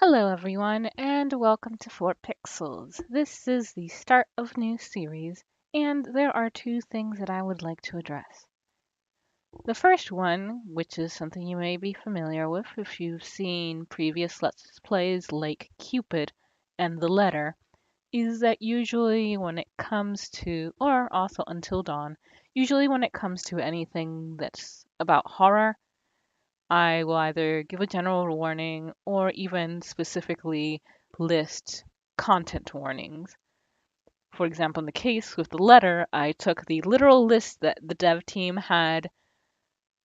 Hello, everyone, and welcome to 4pixels. This is the start of new series, and there are two things that I would like to address. The first one, which is something you may be familiar with if you've seen previous Let's Plays like Cupid and the Letter, is that usually when it comes to, or also Until Dawn, usually when it comes to anything that's about horror, I will either give a general warning or even specifically list content warnings. For example, in the case with the letter, I took the literal list that the dev team had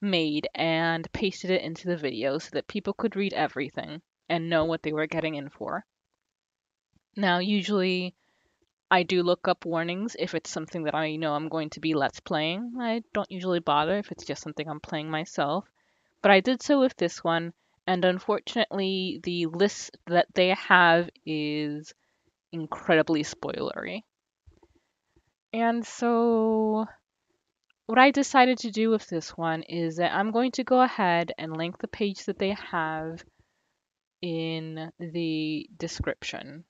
made and pasted it into the video so that people could read everything and know what they were getting in for. Now, usually I do look up warnings if it's something that I know I'm going to be let's playing. I don't usually bother if it's just something I'm playing myself. But I did so with this one, and unfortunately, the list that they have is incredibly spoilery. And so, what I decided to do with this one is that I'm going to go ahead and link the page that they have in the description.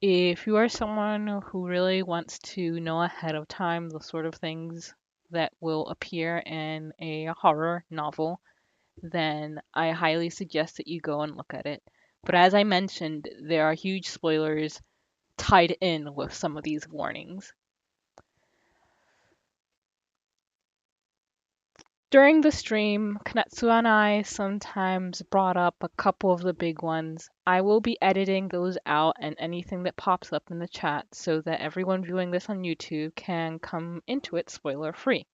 If you are someone who really wants to know ahead of time the sort of things that will appear in a horror novel, then I highly suggest that you go and look at it. But as I mentioned, there are huge spoilers tied in with some of these warnings. During the stream, Kanetsu and I sometimes brought up a couple of the big ones. I will be editing those out and anything that pops up in the chat so that everyone viewing this on YouTube can come into it spoiler free.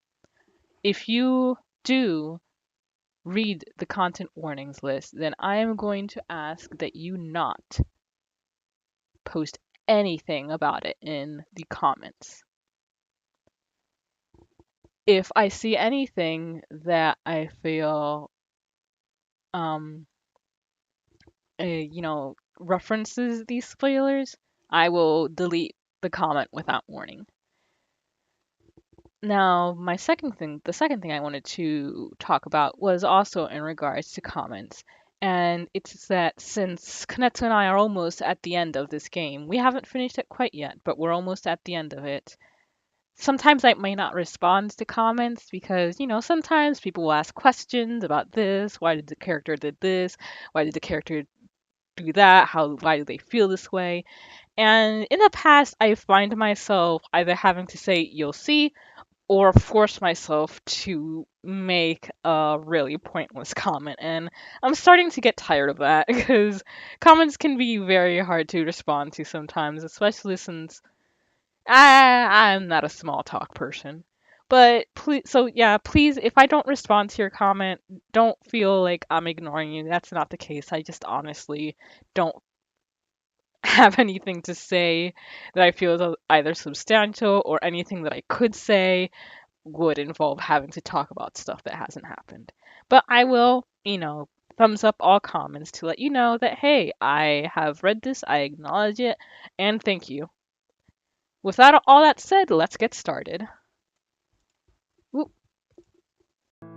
If you do read the content warnings list, then I am going to ask that you not post anything about it in the comments. If I see anything that I feel, um, references these spoilers, I will delete the comment without warning. Now, the second thing I wanted to talk about was also in regards to comments. And it's that since Kanetsu and I are almost at the end of this game, we haven't finished it quite yet, but we're almost at the end of it. Sometimes I may not respond to comments because, sometimes people will ask questions about this. Why did the character did this? Why did the character do that? Why do they feel this way? And in the past, I find myself either having to say, you'll see, or force myself to make a really pointless comment. And I'm starting to get tired of that because comments can be very hard to respond to sometimes, especially since I'm not a small talk person. But please, so yeah, please, if I don't respond to your comment, don't feel like I'm ignoring you. That's not the case. I just honestly don't have anything to say that I feel is either substantial or anything that I could say would involve having to talk about stuff that hasn't happened. But I will, thumbs up all comments to let you know that, hey, I have read this, I acknowledge it, and thank you. With all that said, let's get started. Ooh, Hey.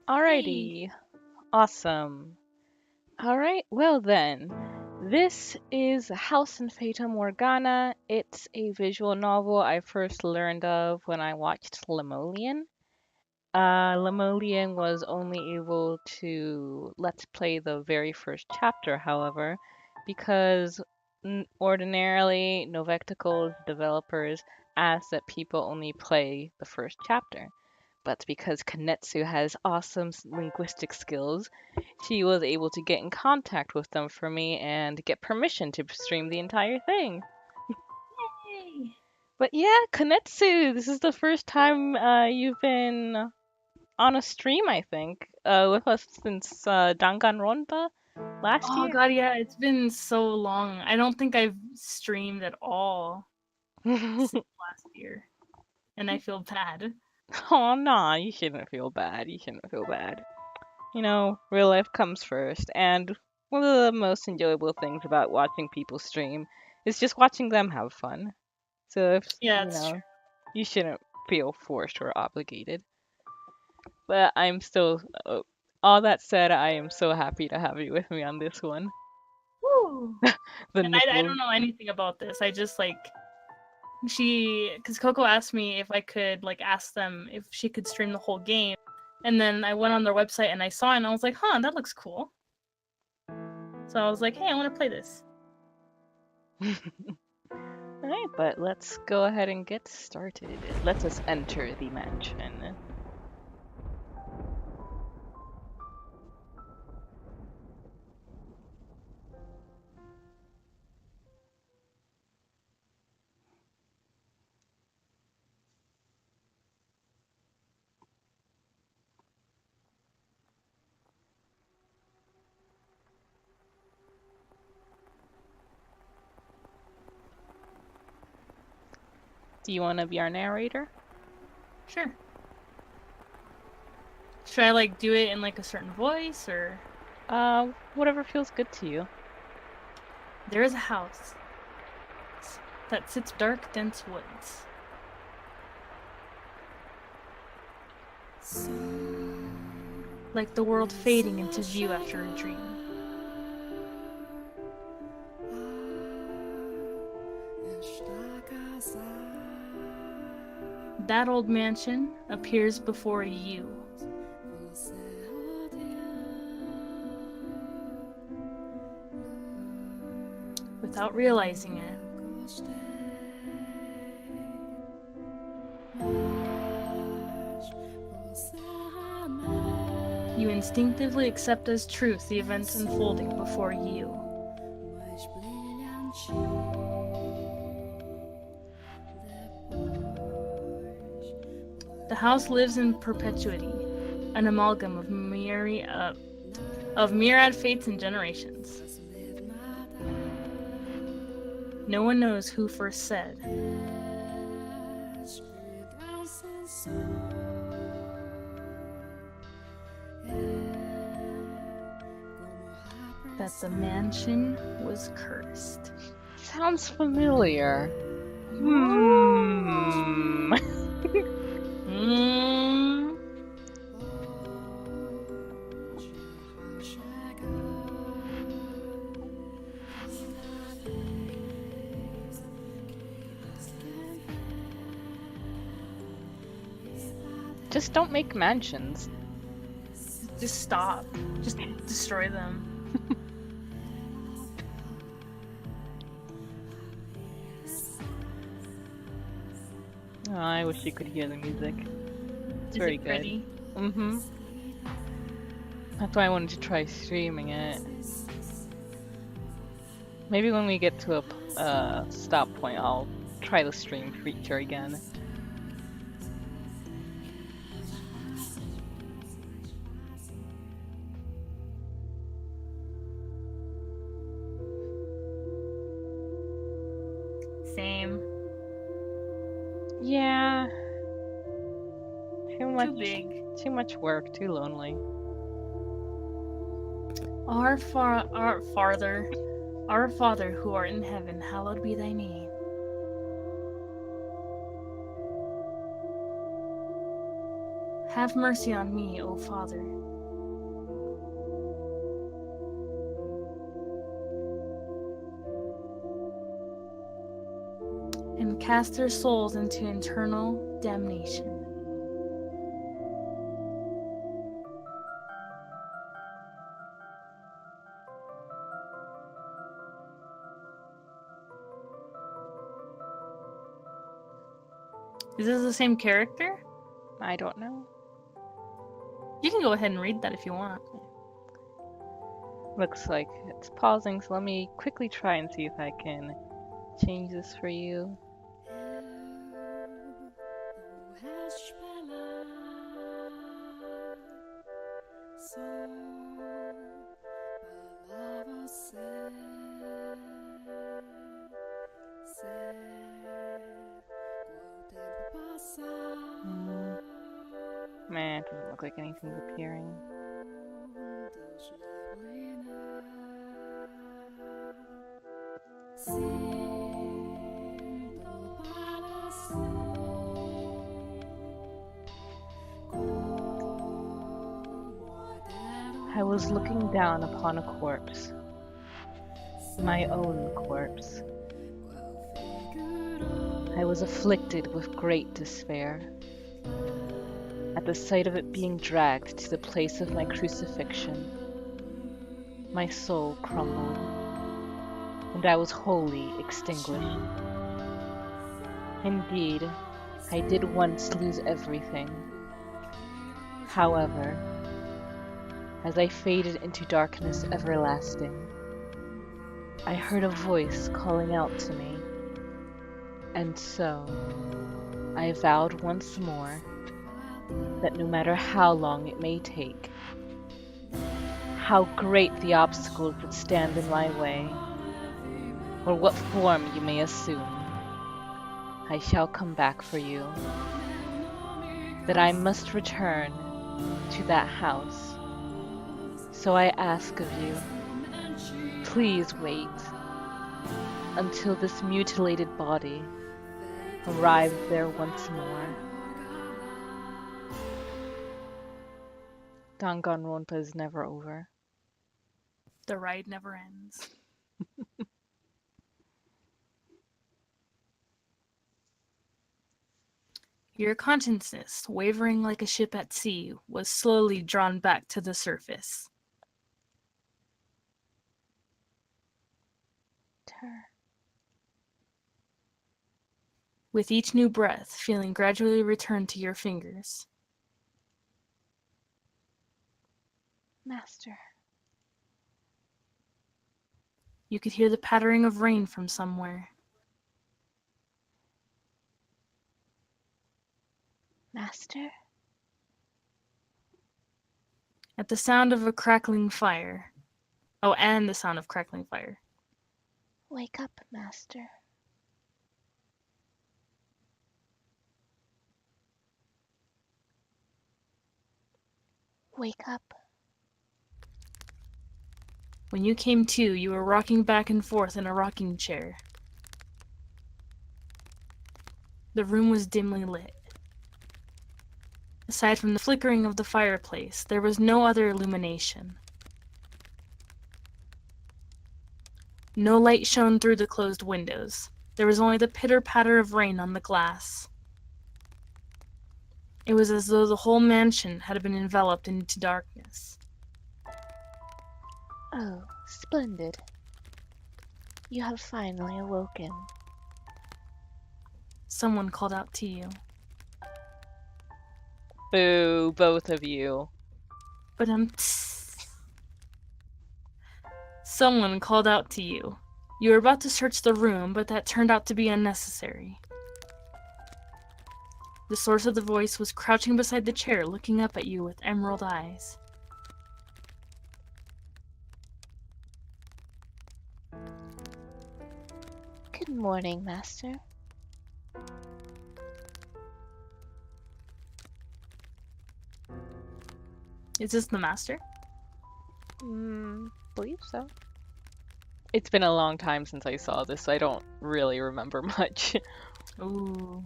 alrighty, awesome. Alright, well then, this is House in Fata Morgana. It's a visual novel I first learned of when I watched Lemolian. Lemolian was only able to let's play the very first chapter, however, because ordinarily Novectical's developers ask that people only play the first chapter. But because Kanetsu has awesome linguistic skills, she was able to get in contact with them for me and get permission to stream the entire thing. Yay. But yeah, Kanetsu, this is the first time you've been on a stream, I think, with us since Danganronpa last Oh year. god, yeah, it's been so long. I don't think I've streamed at all since last year. And I feel bad. Oh, nah, you shouldn't feel bad. You shouldn't feel bad. Real life comes first, and one of the most enjoyable things about watching people stream is just watching them have fun. So if, Yeah, it's true. you shouldn't feel forced or obligated. But I'm still, all that said, I am so happy to have you with me on this one. Woo! The And I nipple. don't know anything about this. I just like because Coco asked me if I could like ask them if she could stream the whole game, and then I went on their website and I saw it and I was like, huh, that looks cool. So I was like, hey, I want to play this. Alright, but let's go ahead and get started. Let us enter the mansion. Do you want to be our narrator? Sure. Should I like do it in like a certain voice or? Whatever feels good to you. There is a house that sits dark, dense woods. Like the world fading into view after a dream. That old mansion appears before you. Without realizing it. You instinctively accept as truth the events unfolding before you. The house lives in perpetuity, an amalgam of myriad fates and generations. No one knows who first said that the mansion was cursed. Sounds familiar. Just don't make mansions. Just stop. Just destroy them. Oh, I wish you could hear the music. It's Is very it pretty? good. Mm-hmm. That's why I wanted to try streaming it. Maybe when we get to a stop point, I'll try the stream feature again. Same. Yeah. Too big. Too much work. Too lonely. Our Father, who art in heaven, hallowed be thy name. Have mercy on me, O Father. And cast their souls into eternal damnation. Is this the same character? I don't know. You can go ahead and read that if you want. Looks like it's pausing, so let me quickly try and see if I can change this for you. Man, it doesn't look like anything's appearing. I was looking down upon a corpse, my own corpse. I was afflicted with great despair. At the sight of it being dragged to the place of my crucifixion, my soul crumbled, and I was wholly extinguished. Indeed, I did once lose everything. However, as I faded into darkness everlasting, I heard a voice calling out to me, and so I vowed once more that no matter how long it may take, how great the obstacles that stand in my way, or what form you may assume, I shall come back for you, that I must return to that house. So I ask of you, please wait until this mutilated body arrives there once more. Danganronpa is never over. The ride never ends. Your consciousness, wavering like a ship at sea, was slowly drawn back to the surface. With each new breath, feeling gradually return to your fingers. Master. You could hear the pattering of rain from somewhere. Master? At the sound of a crackling fire. Oh, and the sound of crackling fire. Wake up, Master. Wake up. When you came to, you were rocking back and forth in a rocking chair. The room was dimly lit. Aside from the flickering of the fireplace, there was no other illumination. No light shone through the closed windows. There was only the pitter-patter of rain on the glass. It was as though the whole mansion had been enveloped into darkness. Oh, splendid. You have finally awoken. Someone called out to you. Boo, both of you. But someone called out to you. You were about to search the room, but that turned out to be unnecessary. The source of the voice was crouching beside the chair, looking up at you with emerald eyes. Good morning, Master. Is this the master? Believe so. It's been a long time since I saw this, so I don't really remember much. Ooh.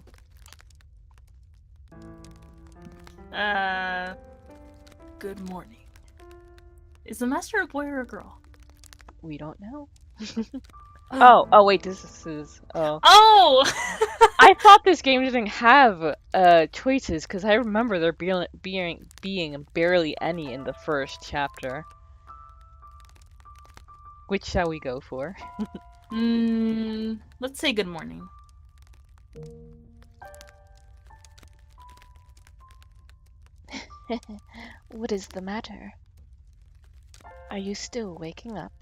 Good morning. Is the master a boy or a girl? We don't know. Oh, wait, this is, oh. Oh! I thought this game didn't have, choices, because I remember there being barely any in the first chapter. Which shall we go for? Let's say good morning. What is the matter? Are you still waking up?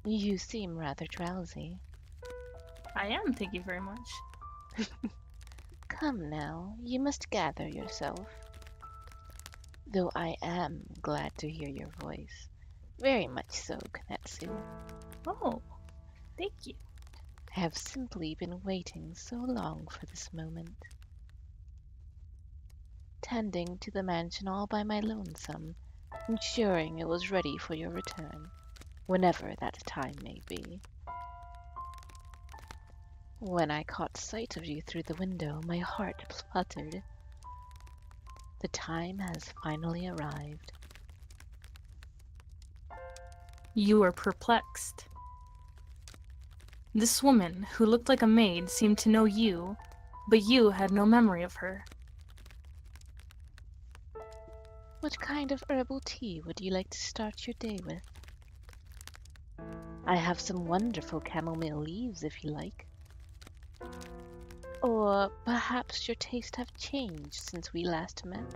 You seem rather drowsy. I am, thank you very much. Come now, you must gather yourself. Though I am glad to hear your voice. Very much so, Kanetsu. Oh, thank you. I have simply been waiting so long for this moment. Tending to the mansion all by my lonesome, ensuring it was ready for your return, whenever that time may be. When I caught sight of you through the window, my heart fluttered. The time has finally arrived. You were perplexed. This woman, who looked like a maid, seemed to know you, but you had no memory of her. What kind of herbal tea would you like to start your day with? I have some wonderful chamomile leaves if you like. Or perhaps your tastes have changed since we last met.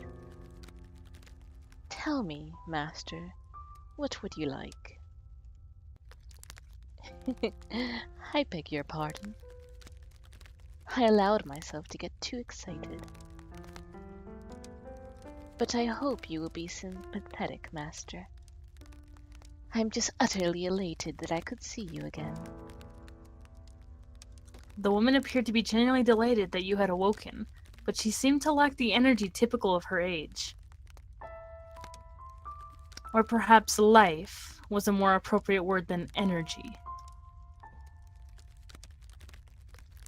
Tell me, master, what would you like? I beg your pardon. I allowed myself to get too excited. But I hope you will be sympathetic, master. I'm just utterly elated that I could see you again. The woman appeared to be genuinely delighted that you had awoken, but she seemed to lack the energy typical of her age. Or perhaps life was a more appropriate word than energy.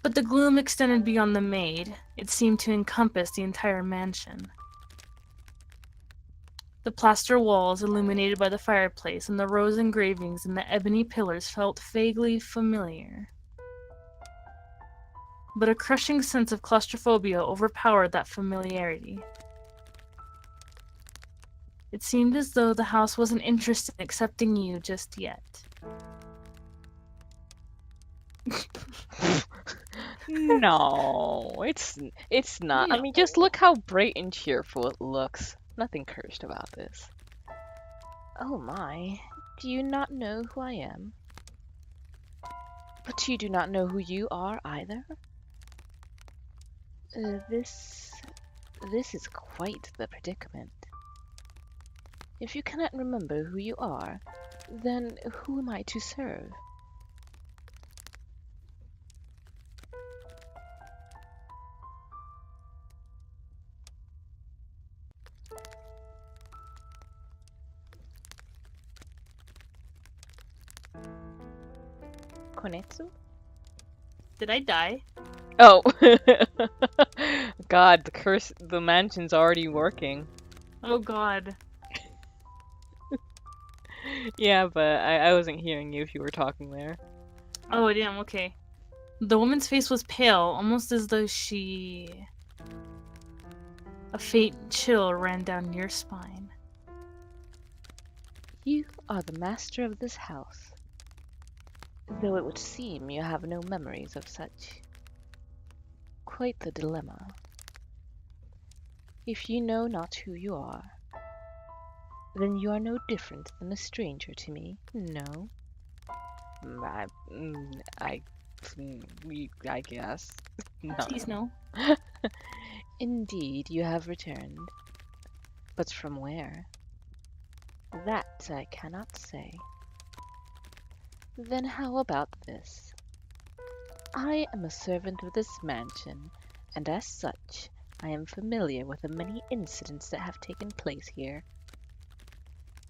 But the gloom extended beyond the maid. It seemed to encompass the entire mansion. The plaster walls illuminated by the fireplace and the rose engravings in the ebony pillars felt vaguely familiar. But a crushing sense of claustrophobia overpowered that familiarity. It seemed as though the house wasn't interested in accepting you just yet. No, it's not. I mean, just look how bright and cheerful it looks. Nothing cursed about this. Oh my, do you not know who I am? But you do not know who you are either? This is quite the predicament. If you cannot remember who you are, then who am I to serve? Konetsu? Did I die? Oh! God, the mansion's already working. Oh god. Yeah, but I wasn't hearing you if you were talking there. Oh damn, okay. The woman's face was pale, almost as though she... A faint chill ran down your spine. You are the master of this house, though it would seem you have no memories of such. Quite the dilemma. If you know not who you are, then you are no different than a stranger to me, no? I, I, I guess. No. Please no. Indeed, you have returned. But from where? That I cannot say. Then how about this? I am a servant of this mansion, and as such, I am familiar with the many incidents that have taken place here.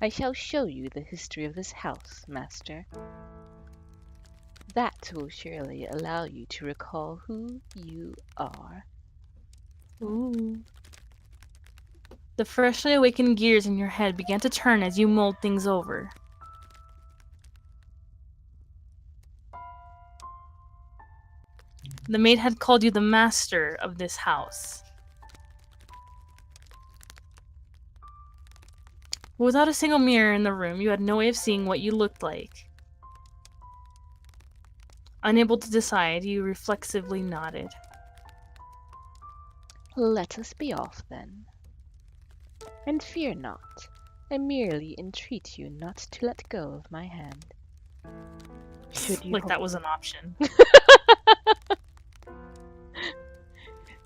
I shall show you the history of this house, master. That will surely allow you to recall who you are. Ooh. The freshly awakened gears in your head began to turn as you mulled things over. The maid had called you the master of this house. Without a single mirror in the room, you had no way of seeing what you looked like. Unable to decide, you reflexively nodded. Let us be off, then. And fear not, I merely entreat you not to let go of my hand. Should you Like that was an option.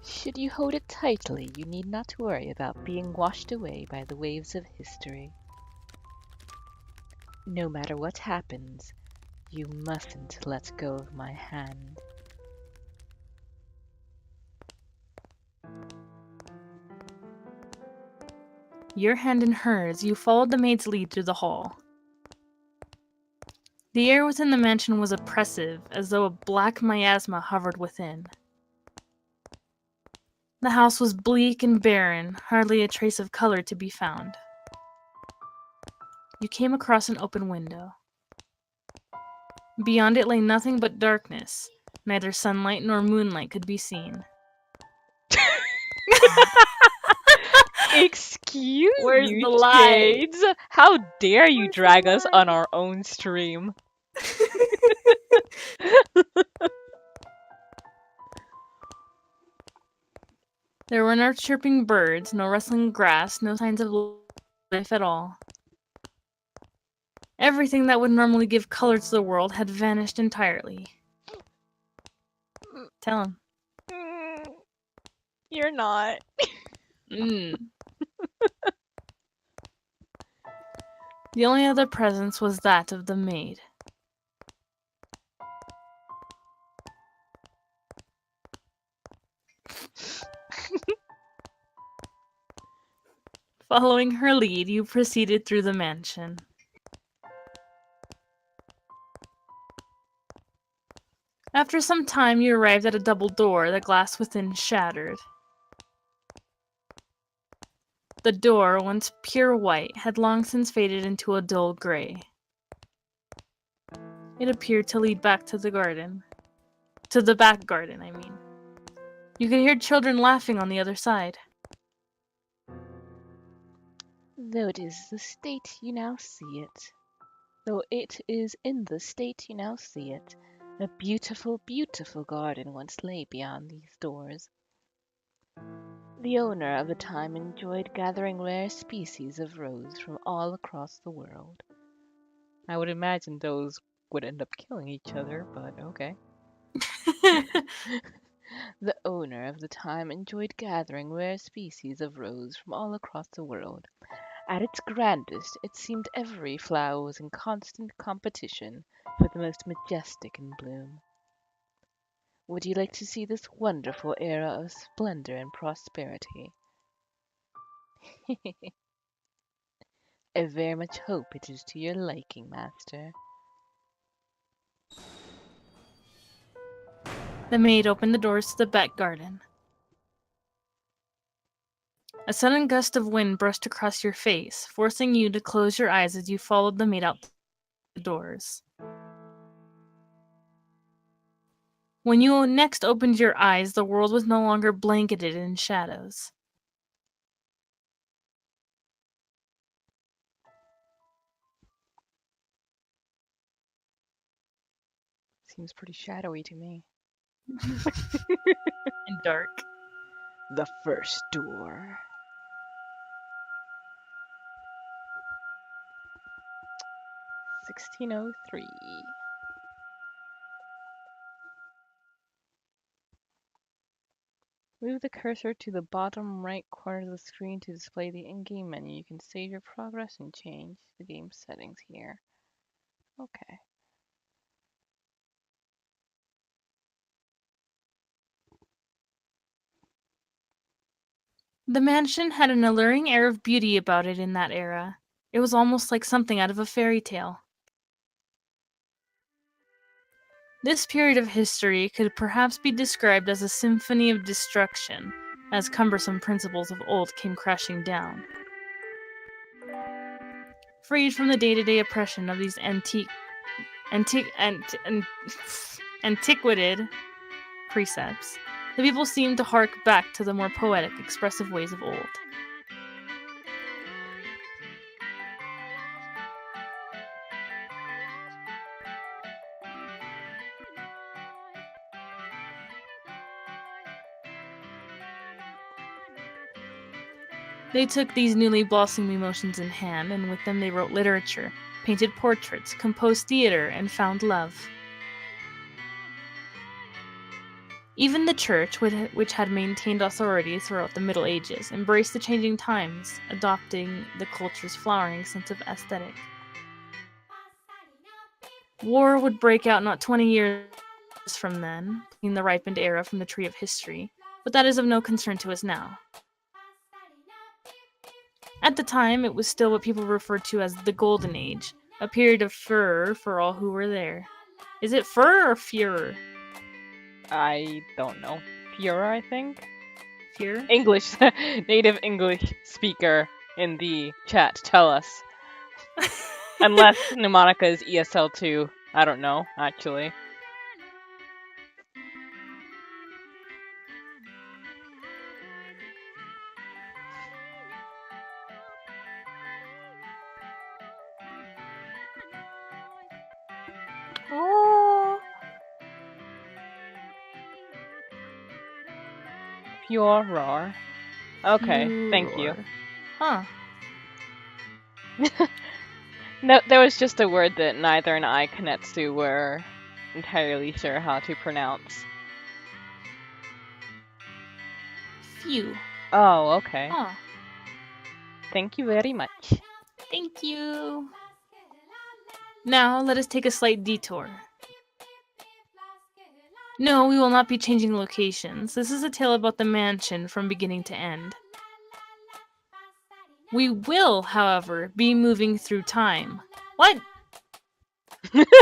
Should you hold it tightly, you need not worry about being washed away by the waves of history. No matter what happens, you mustn't let go of my hand. Your hand in hers, you followed the maid's lead through the hall. The air within the mansion was oppressive, as though a black miasma hovered within. The house was bleak and barren, hardly a trace of color to be found. You came across an open window. Beyond it lay nothing but darkness. Neither sunlight nor moonlight could be seen. Excuse Where's you, the lie? Shades. How dare you Where's the drag us on lie? our own stream? There were no chirping birds, no rustling grass, no signs of life at all. Everything that would normally give color to the world had vanished entirely. Tell him. You're not. Mm. The only other presence was that of the maid. Following her lead, you proceeded through the mansion. After some time, you arrived at a double door, the glass within shattered. The door, once pure white, had long since faded into a dull gray. It appeared to lead back to the garden. To the back garden, I mean. You could hear children laughing on the other side. Though it is the state you now see it. Though it is in the state you now see it. A beautiful, beautiful garden once lay beyond these doors. The owner of the time enjoyed gathering rare species of rose from all across the world. I would imagine those would end up killing each other, but okay. The owner of the time enjoyed gathering rare species of rose from all across the world. At its grandest, it seemed every flower was in constant competition for the most majestic in bloom. Would you like to see this wonderful era of splendor and prosperity? I very much hope it is to your liking, master. The maid opened the doors to the back garden. A sudden gust of wind brushed across your face, forcing you to close your eyes as you followed the maid out the doors. When you next opened your eyes, the world was no longer blanketed in shadows. Seems pretty shadowy to me. And dark. The first door. (1603). Move the cursor to the bottom right corner of the screen to display the in-game menu. You can save your progress and change the game settings here. Okay. The mansion had an alluring air of beauty about it in that era. It was almost like something out of a fairy tale. This period of history could perhaps be described as a symphony of destruction, as cumbersome principles of old came crashing down. Freed from the day-to-day oppression of these antiquated precepts, the people seemed to hark back to the more poetic, expressive ways of old. They took these newly blossoming emotions in hand, and with them they wrote literature, painted portraits, composed theater, and found love. Even the church, which had maintained authority throughout the Middle Ages, embraced the changing times, adopting the culture's flowering sense of aesthetic. War would break out not 20 years from then, plucking the ripened era from the tree of history, but that is of no concern to us now. At the time, it was still what people referred to as the Golden Age, a period of furor for all who were there. Is it furor or furor? I don't know. Fura, I think? Furor? English, native English speaker in the chat, tell us. Unless mnemonica is ESL2. I don't know, actually. Oh, Furor. Okay, thank you. furor. Huh. No, there was just a word that neither and I Kanetsu were entirely sure how to pronounce. Phew. Oh, okay. Huh. Thank you very much. Thank you. Now let us take a slight detour. No, we will not be changing locations. This is a tale about the mansion from beginning to end. We will, however, be moving through time. What?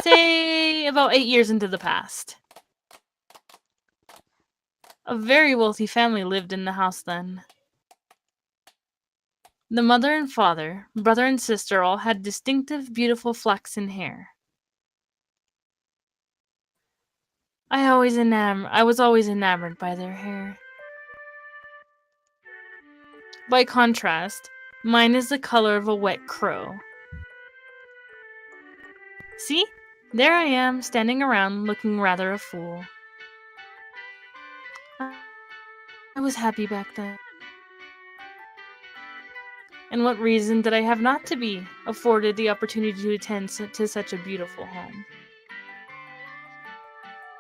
Say about 8 years into the past. A very wealthy family lived in the house then. The mother and father, brother and sister all had distinctive, beautiful flaxen hair. I was always enamored by their hair. By contrast, mine is the color of a wet crow. See? There I am, standing around, looking rather a fool. I was happy back then. And what reason did I have not to be afforded the opportunity to attend to such a beautiful home?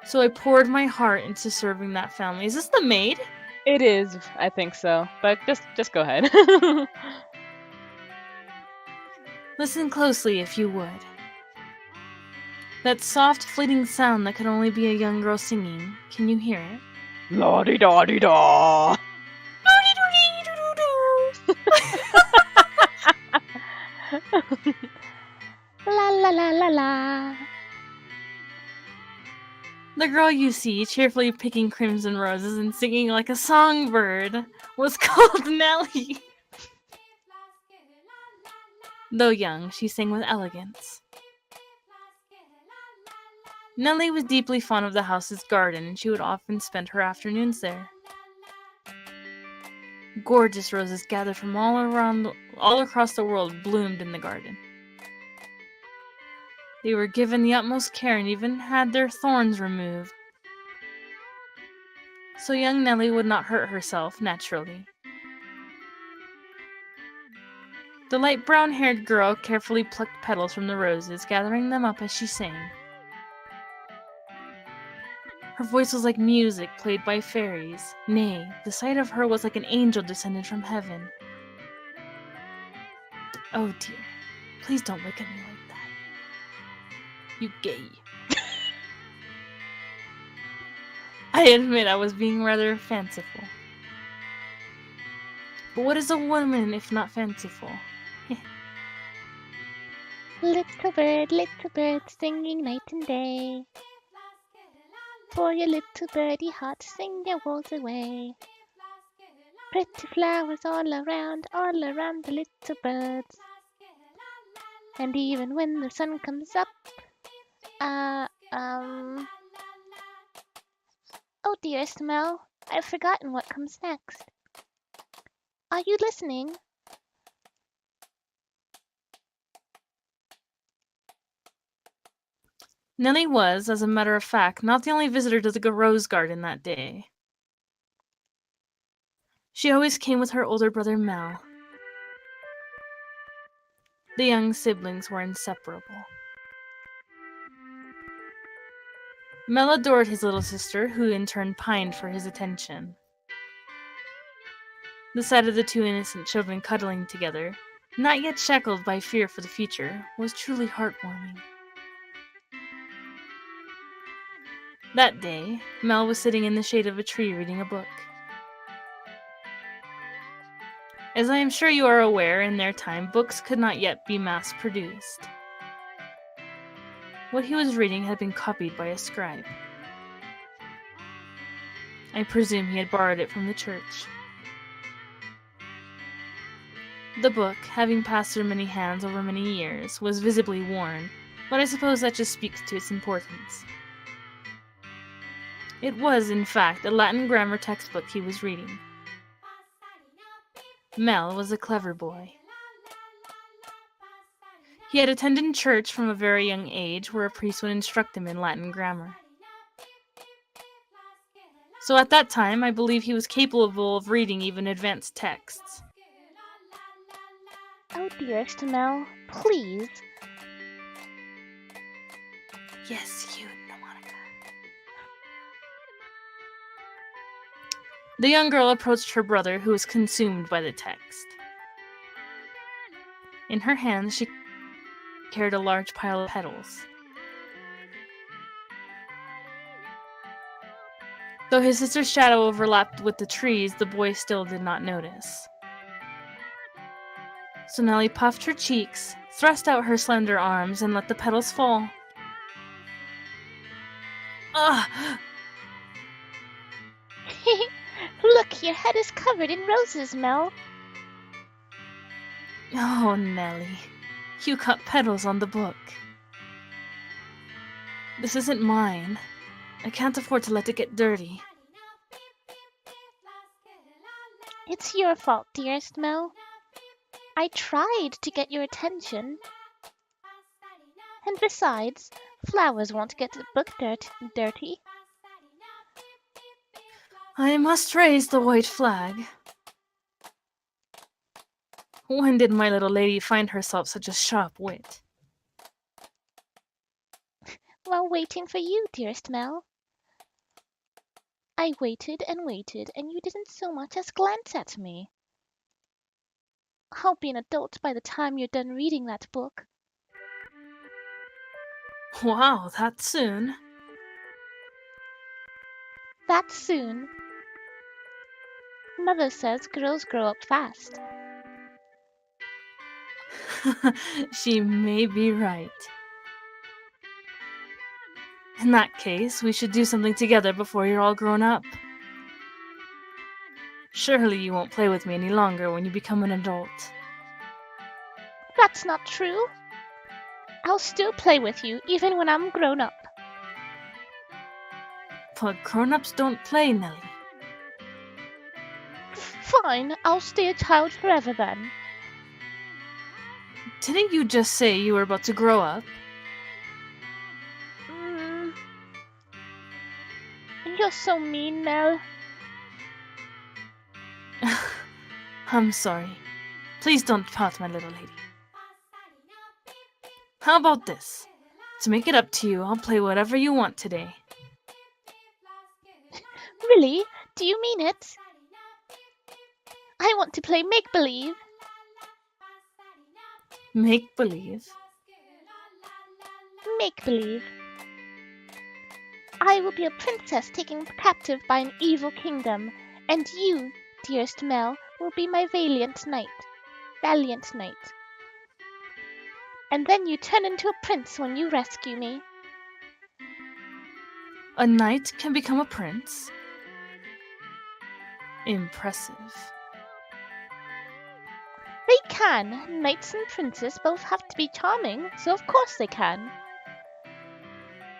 So I poured my heart into serving that family. Is this the maid? It is, I think so. But just go ahead. Listen closely if you would. That soft, fleeting sound that could only be a young girl singing. Can you hear it? La di da di da. La la la la la. The girl you see, cheerfully picking crimson roses and singing like a songbird, was called Nellie. Though young, she sang with elegance. Nellie was deeply fond of the house's garden, and she would often spend her afternoons there. Gorgeous roses gathered from all across the world bloomed in the garden. They were given the utmost care and even had their thorns removed. So young Nellie would not hurt herself, naturally. The light brown-haired girl carefully plucked petals from the roses, gathering them up as she sang. Her voice was like music played by fairies. Nay, the sight of her was like an angel descended from heaven. Oh dear, please don't look at me like that. You gay. I admit I was being rather fanciful. But what is a woman if not fanciful? Little bird, singing night and day. For your little birdie heart to sing your woes away. Pretty flowers all around the little birds. And even when the sun comes up, oh dear, Ismael, I've forgotten what comes next. Are you listening? Nellie was, as a matter of fact, not the only visitor to the rose garden that day. She always came with her older brother Mel. The young siblings were inseparable. Mel adored his little sister, who in turn pined for his attention. The sight of the two innocent children cuddling together, not yet shackled by fear for the future, was truly heartwarming. That day, Mel was sitting in the shade of a tree reading a book. As I am sure you are aware, in their time, books could not yet be mass-produced. What he was reading had been copied by a scribe. I presume he had borrowed it from the church. The book, having passed through many hands over many years, was visibly worn, but I suppose that just speaks to its importance. It was, in fact, a Latin grammar textbook he was reading. Mel was a clever boy. He had attended church from a very young age, where a priest would instruct him in Latin grammar. So at that time, I believe he was capable of reading even advanced texts. Oh, dearest Mel, please. Yes, you, Monica. The young girl approached her brother, who was consumed by the text. In her hands, she carried a large pile of petals. Though his sister's shadow overlapped with the trees, the boy still did not notice. So Nellie puffed her cheeks, thrust out her slender arms, and let the petals fall. Ah! Look, your head is covered in roses, Mel. Oh, Nellie, you cut petals on the book. This isn't mine. I can't afford to let it get dirty. It's your fault, dearest Mel. I tried to get your attention. And besides, flowers won't get the book dirty. I must raise the white flag. When did my little lady find herself such a sharp wit? While waiting for you, dearest Mel. I waited, and you didn't so much as glance at me. I'll be an adult by the time you're done reading that book. Wow, that soon? That soon. Mother says girls grow up fast. She may be right. In that case, we should do something together before you're all grown up. Surely you won't play with me any longer when you become an adult. That's not true. I'll still play with you even when I'm grown up. But grown-ups don't play, Nellie. Fine, I'll stay a child forever then. Didn't you just say you were about to grow up? You're so mean, Mel. I'm sorry. Please don't pout, my little lady. How about this? To make it up to you, I'll play whatever you want today. Really? Do you mean it? I want to play make-believe. Make-believe? Make-believe. I will be a princess taken captive by an evil kingdom, and you, dearest Mel, will be my valiant knight. And then you turn into a prince when you rescue me. A knight can become a prince? Impressive. They can. Knights and princes both have to be charming, so of course they can.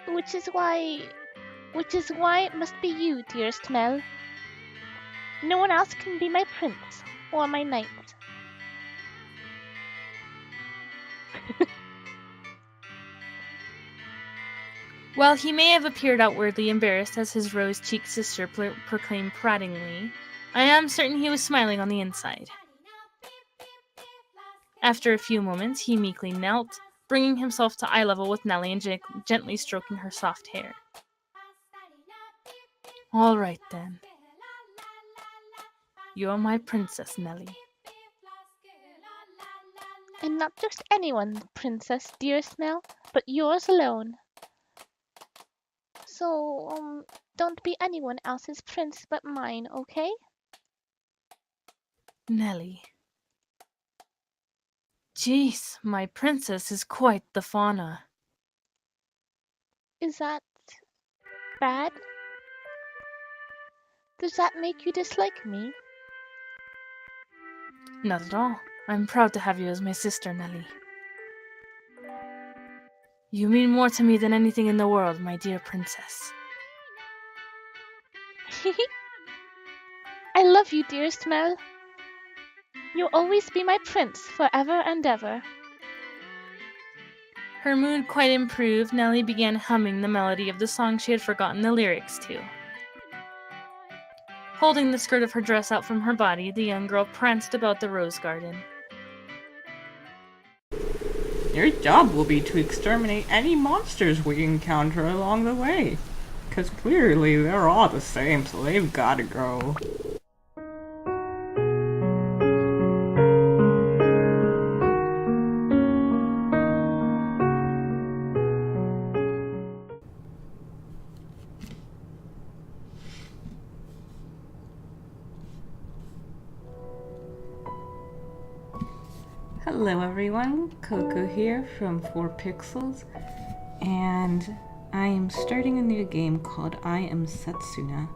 Which is why it must be you, dearest Mel. No one else can be my prince or my knight. While he may have appeared outwardly embarrassed as his rose-cheeked sister proclaimed pratingly, I am certain he was smiling on the inside. After a few moments, he meekly knelt, bringing himself to eye level with Nellie and gently stroking her soft hair. All right, then. You're my princess, Nellie. And not just anyone's princess, dearest Mel, but yours alone. So, don't be anyone else's prince but mine, okay? Nellie. Jeez, my princess is quite the fauna. Is that bad? Does that make you dislike me? Not at all. I'm proud to have you as my sister, Nellie. You mean more to me than anything in the world, my dear princess. I love you, dearest Mel. You'll always be my prince forever and ever. Her mood quite improved, Nellie began humming the melody of the song she had forgotten the lyrics to. Holding the skirt of her dress out from her body, the young girl pranced about the rose garden. Your job will be to exterminate any monsters we encounter along the way. Because clearly they're all the same, so they've gotta go. Hello everyone, Coco here from 4pixels, and I am starting a new game called I Am Setsuna.